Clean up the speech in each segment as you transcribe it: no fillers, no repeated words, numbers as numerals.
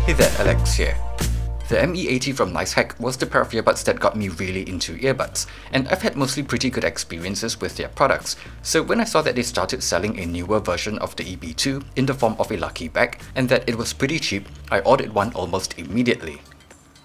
Hey there, Alex here. The ME80 from NICEHCK was the pair of earbuds that got me really into earbuds, and I've had mostly pretty good experiences with their products, so when I saw that they started selling a newer version of the EB2 in the form of a lucky bag, and that it was pretty cheap, I ordered one almost immediately.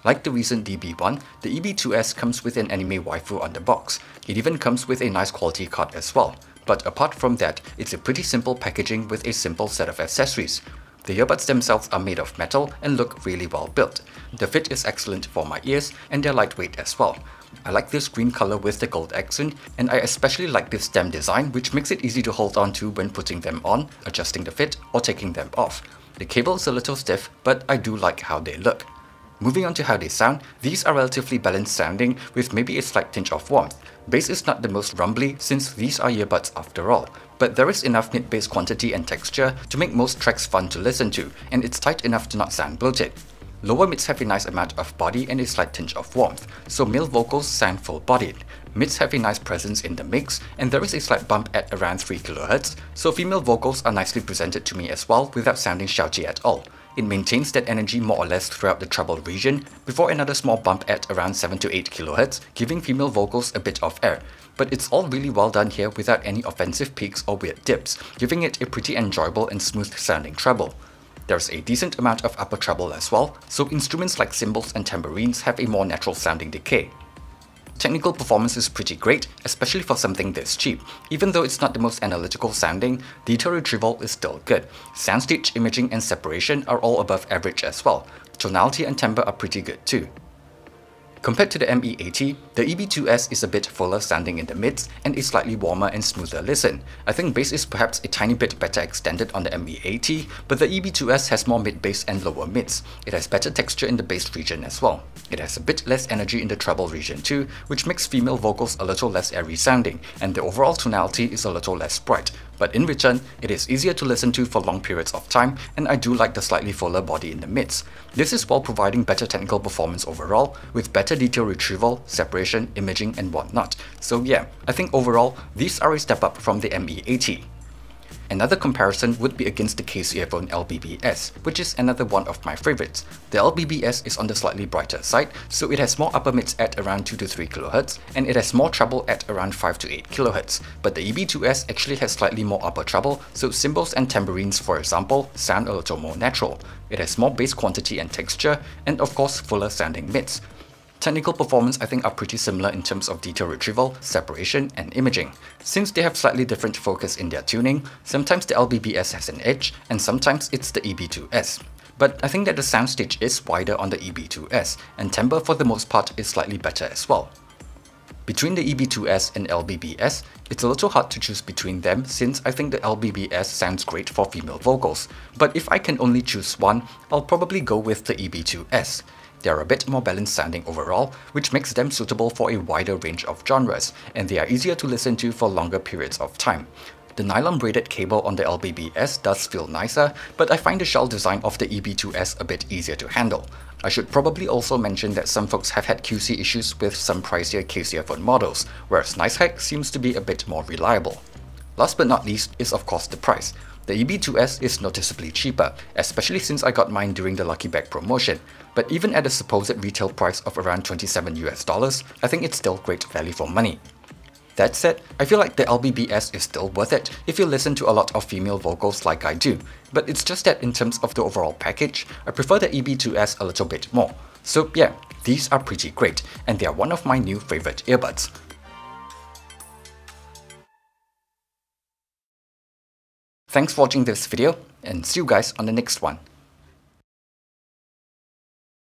Like the recent DB1, the EB2S comes with an anime waifu on the box. It even comes with a nice quality card as well, but apart from that, it's a pretty simple packaging with a simple set of accessories. The earbuds themselves are made of metal and look really well built. The fit is excellent for my ears and they're lightweight as well. I like this green color with the gold accent, and I especially like this stem design, which makes it easy to hold on to when putting them on, adjusting the fit, or taking them off. The cable is a little stiff, but I do like how they look. Moving on to how they sound, these are relatively balanced sounding with maybe a slight tinge of warmth. Bass is not the most rumbly since these are earbuds after all, but there is enough mid-bass quantity and texture to make most tracks fun to listen to, and it's tight enough to not sound bloated. Lower mids have a nice amount of body and a slight tinge of warmth, so male vocals sound full-bodied. Mids have a nice presence in the mix, and there is a slight bump at around 3 kHz, so female vocals are nicely presented to me as well without sounding shouty at all. It maintains that energy more or less throughout the treble region, before another small bump at around 7 to 8 kHz, giving female vocals a bit of air. But it's all really well done here without any offensive peaks or weird dips, giving it a pretty enjoyable and smooth sounding treble. There's a decent amount of upper treble as well, so instruments like cymbals and tambourines have a more natural sounding decay. Technical performance is pretty great, especially for something this cheap. Even though it's not the most analytical sounding, detail retrieval is still good. Soundstage, imaging and separation are all above average as well. Tonality and timbre are pretty good too. Compared to the ME80, the EB2S is a bit fuller sounding in the mids and a slightly warmer and smoother listen. I think bass is perhaps a tiny bit better extended on the ME80, but the EB2S has more mid-bass and lower mids. It has better texture in the bass region as well. It has a bit less energy in the treble region too, which makes female vocals a little less airy sounding, and the overall tonality is a little less bright. But in return, it is easier to listen to for long periods of time, and I do like the slightly fuller body in the mids. This is while providing better technical performance overall, with better detail retrieval, separation, imaging and whatnot. So yeah, I think overall, these are a step up from the ME80. Another comparison would be against the case Earphone LBBS, which is another one of my favorites. The LBBS is on the slightly brighter side, so it has more upper mids at around 2 to 3 kHz, and it has more treble at around 5 to 8 kHz. But the EB2S actually has slightly more upper treble, so cymbals and tambourines, for example, sound a little more natural. It has more bass quantity and texture, and of course fuller sounding mids. Technical performance I think are pretty similar in terms of detail retrieval, separation and imaging. Since they have slightly different focus in their tuning, sometimes the LBBS has an edge and sometimes it's the EB2S. But I think that the soundstage is wider on the EB2S, and timbre for the most part is slightly better as well. Between the EB2S and LBBS, it's a little hard to choose between them since I think the LBBS sounds great for female vocals, but if I can only choose one, I'll probably go with the EB2S. They are a bit more balanced sounding overall, which makes them suitable for a wider range of genres, and they are easier to listen to for longer periods of time. The nylon braided cable on the LBBS does feel nicer, but I find the shell design of the EB2S a bit easier to handle. I should probably also mention that some folks have had QC issues with some pricier case earphone models, whereas NICEHCK seems to be a bit more reliable. Last but not least is of course the price. The EB2S is noticeably cheaper, especially since I got mine during the Lucky Bag promotion, but even at a supposed retail price of around $27 I think it's still great value for money. That said, I feel like the LBBS is still worth it if you listen to a lot of female vocals like I do, but it's just that in terms of the overall package, I prefer the EB2S a little bit more. So yeah, these are pretty great, and they are one of my new favorite earbuds. Thanks for watching this video, and see you guys on the next one.